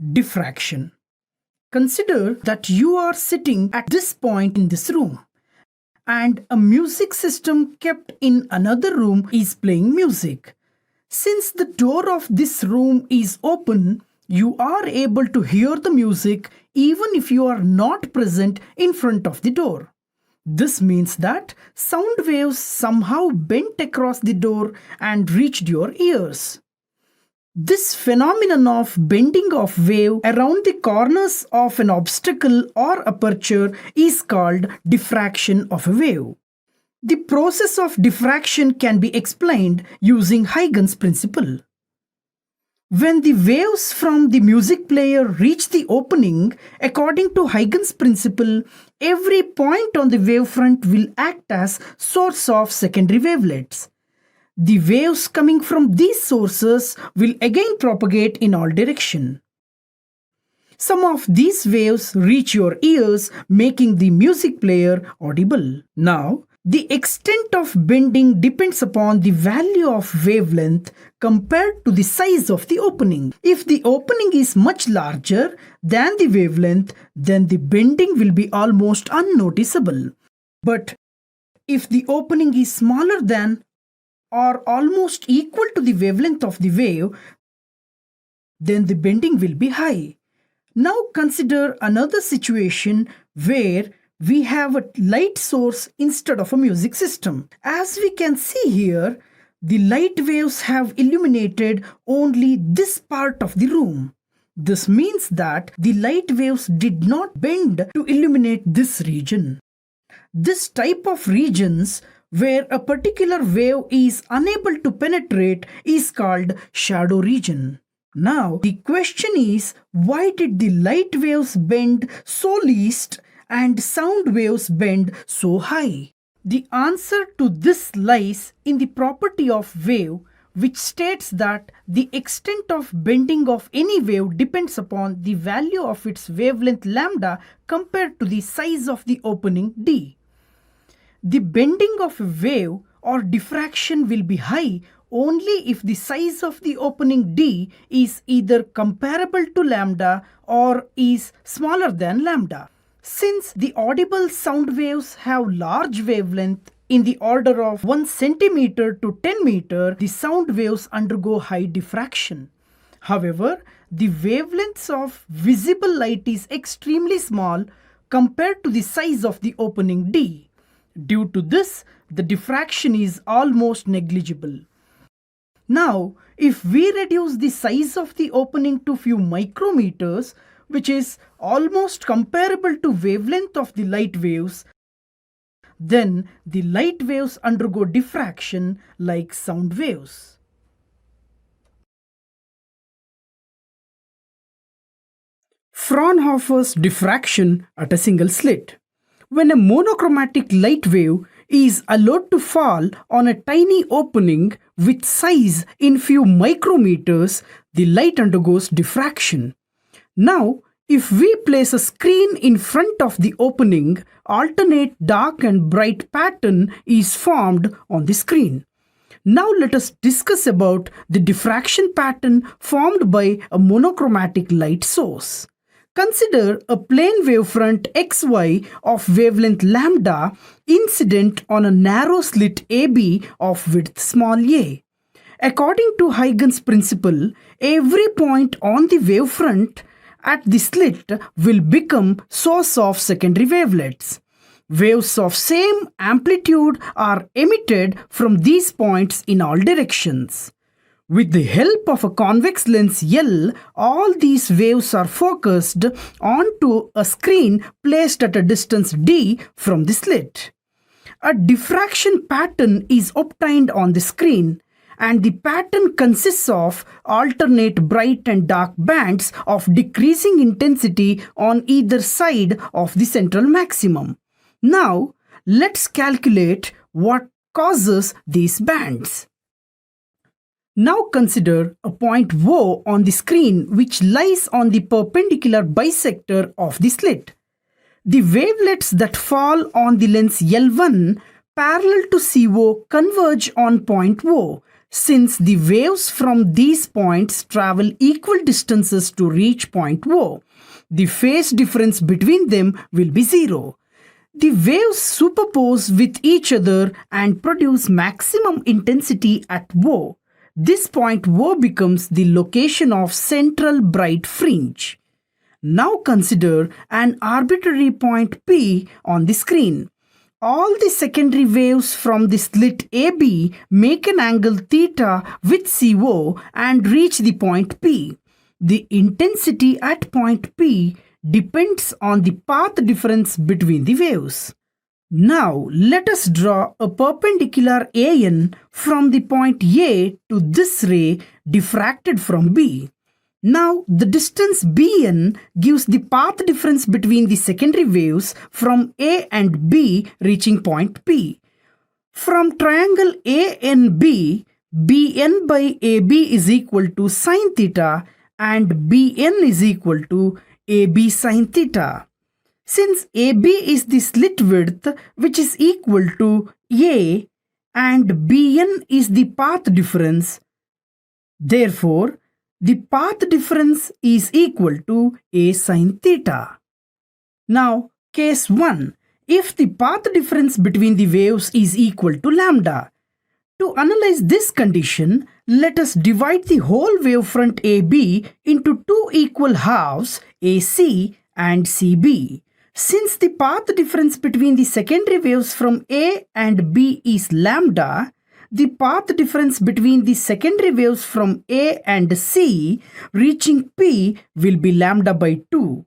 Diffraction. Consider that you are sitting at this point in this room and a music system kept in another room is playing music. Since the door of this room is open, you are able to hear the music even if you are not present in front of the door. This means that sound waves somehow bent across the door and reached your ears. This phenomenon of bending of wave around the corners of an obstacle or aperture is called diffraction of a wave. The process of diffraction can be explained using Huygens principle. When the waves from the music player reach the opening, according to Huygens principle, every point on the wavefront will act as source of secondary wavelets. The waves coming from these sources will again propagate in all directions. Some of these waves reach your ears, making the music player audible. Now, the extent of bending depends upon the value of wavelength compared to the size of the opening. If the opening is much larger than the wavelength, then the bending will be almost unnoticeable. But if the opening is smaller than or almost equal to the wavelength of the wave, then the bending will be high. Now consider another situation where we have a light source instead of a music system. As we can see here, the light waves have illuminated only this part of the room. This means that the light waves did not bend to illuminate this region. This type of regions where a particular wave is unable to penetrate is called shadow region. Now, the question is, why did the light waves bend so least and sound waves bend so high? The answer to this lies in the property of wave, which states that the extent of bending of any wave depends upon the value of its wavelength lambda compared to the size of the opening d. The bending of a wave or diffraction will be high only if the size of the opening d is either comparable to lambda or is smaller than lambda. Since the audible sound waves have large wavelength in the order of 1 centimeter to 10 meter, the sound waves undergo high diffraction. However, the wavelengths of visible light is extremely small compared to the size of the opening d. Due to this, the diffraction is almost negligible. Now, if we reduce the size of the opening to few micrometers, which is almost comparable to wavelength of the light waves, then the light waves undergo diffraction like sound waves. Fraunhofer's diffraction at a single slit. When a monochromatic light wave is allowed to fall on a tiny opening with size in few micrometers, the light undergoes diffraction. Now, if we place a screen in front of the opening, alternate dark and bright pattern is formed on the screen. Now let us discuss about the diffraction pattern formed by a monochromatic light source. Consider a plane wavefront XY of wavelength lambda incident on a narrow slit AB of width small a. According to Huygens principle, every point on the wavefront at the slit will become source of secondary wavelets. Waves of same amplitude are emitted from these points in all directions. With the help of a convex lens L, all these waves are focused onto a screen placed at a distance d from the slit. A diffraction pattern is obtained on the screen, and the pattern consists of alternate bright and dark bands of decreasing intensity on either side of the central maximum. Now, let's calculate what causes these bands. Now consider a point O on the screen which lies on the perpendicular bisector of the slit. The wavelets that fall on the lens L1 parallel to CO converge on point O, since the waves from these points travel equal distances to reach point O. The phase difference between them will be zero. The waves superpose with each other and produce maximum intensity at O. This point O becomes the location of central bright fringe. Now consider an arbitrary point P on the screen. All the secondary waves from the slit AB make an angle theta with CO and reach the point P. The intensity at point P depends on the path difference between the waves. Now let us draw a perpendicular AN from the point A to this ray diffracted from B. Now the distance Bn gives the path difference between the secondary waves from A and B reaching point P. From triangle ANB, Bn by AB is equal to sin theta and Bn is equal to AB sin theta. Since AB is the slit width which is equal to A and Bn is the path difference, therefore the path difference is equal to A sin theta. Now, case 1. If the path difference between the waves is equal to lambda. To analyze this condition, let us divide the whole wavefront AB into two equal halves, AC and CB. Since the path difference between the secondary waves from A and B is lambda, the path difference between the secondary waves from A and C reaching P will be lambda by 2.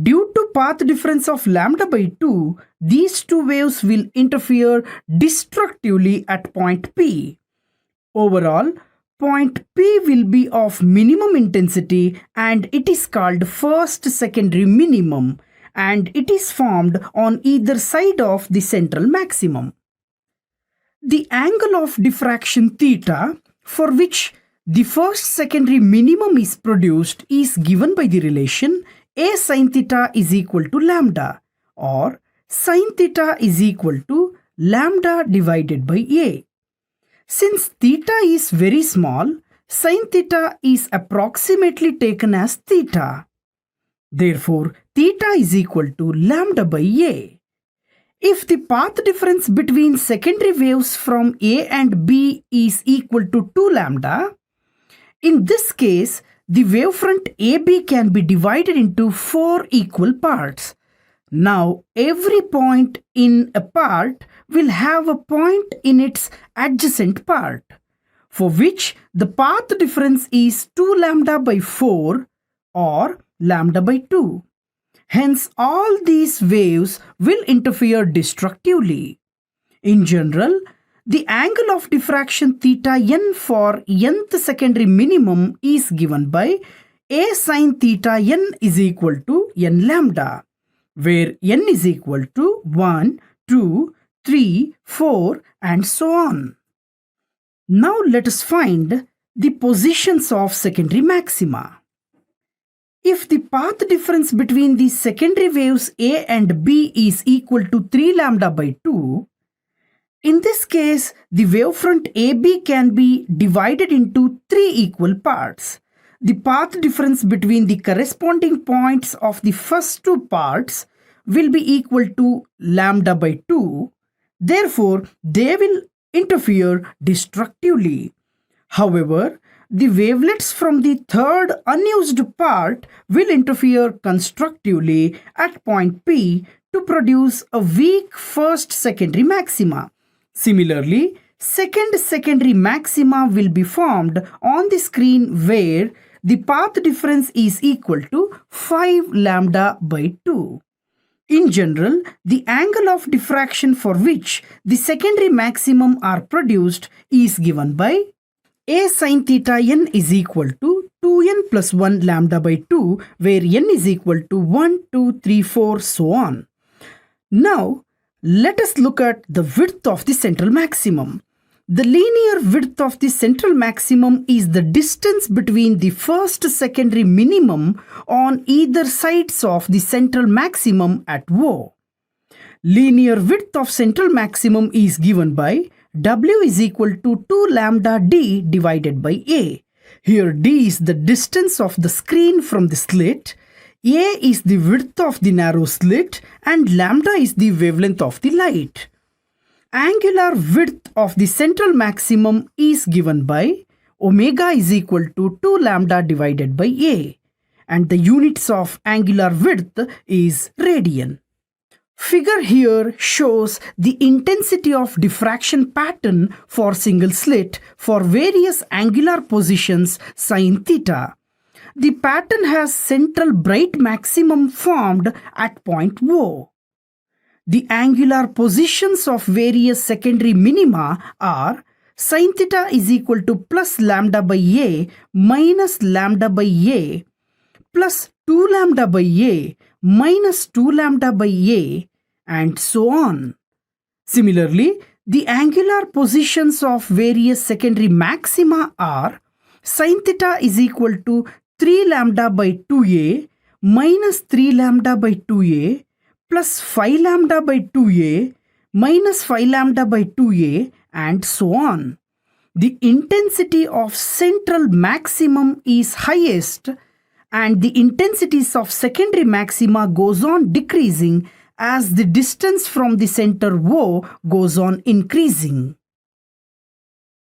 Due to path difference of lambda by 2, these two waves will interfere destructively at point P. Overall, point P will be of minimum intensity and it is called first secondary minimum, and it is formed on either side of the central maximum. The angle of diffraction theta, for which the first secondary minimum is produced, is given by the relation A sin theta is equal to lambda, or sin theta is equal to lambda divided by A. Since theta is very small, sin theta is approximately taken as theta. Therefore, theta is equal to lambda by A. If the path difference between secondary waves from A and B is equal to 2 lambda, in this case, the wavefront AB can be divided into 4 equal parts. Now, every point in a part will have a point in its adjacent part, for which the path difference is 2 lambda by 4 or lambda by 2. Hence, all these waves will interfere destructively. In general, the angle of diffraction theta n for nth secondary minimum is given by A sin theta n is equal to n lambda, where n is equal to 1, 2, 3, 4 and so on. Now let us find the positions of secondary maxima. If the path difference between the secondary waves A and B is equal to 3 lambda by 2, in this case, the wavefront AB can be divided into 3 equal parts. The path difference between the corresponding points of the first two parts will be equal to lambda by 2. Therefore, they will interfere destructively. However, the wavelets from the third unused part will interfere constructively at point P to produce a weak first secondary maxima. Similarly, second secondary maxima will be formed on the screen where the path difference is equal to 5 lambda by 2. In general, the angle of diffraction for which the secondary maximum are produced is given by A sin theta n is equal to 2n plus 1 lambda by 2, where n is equal to 1, 2, 3, 4, so on. Now, let us look at the width of the central maximum. The linear width of the central maximum is the distance between the first secondary minimum on either sides of the central maximum at O. Linear width of central maximum is given by W is equal to 2 lambda d divided by A. Here d is the distance of the screen from the slit, A is the width of the narrow slit, and lambda is the wavelength of the light. Angular width of the central maximum is given by omega is equal to 2 lambda divided by A, and the units of angular width is radian. Figure here shows the intensity of diffraction pattern for single slit for various angular positions sin theta. The pattern has central bright maximum formed at point O. The angular positions of various secondary minima are sin theta is equal to plus lambda by A minus lambda by A plus 2 lambda by A minus 2 lambda by A, and so on. Similarly, the angular positions of various secondary maxima are sin theta is equal to 3 lambda by 2A minus 3 lambda by 2A plus 5 lambda by 2A minus 5 lambda by 2A, and so on. The intensity of central maximum is highest, and the intensities of secondary maxima goes on decreasing as the distance from the center O goes on increasing.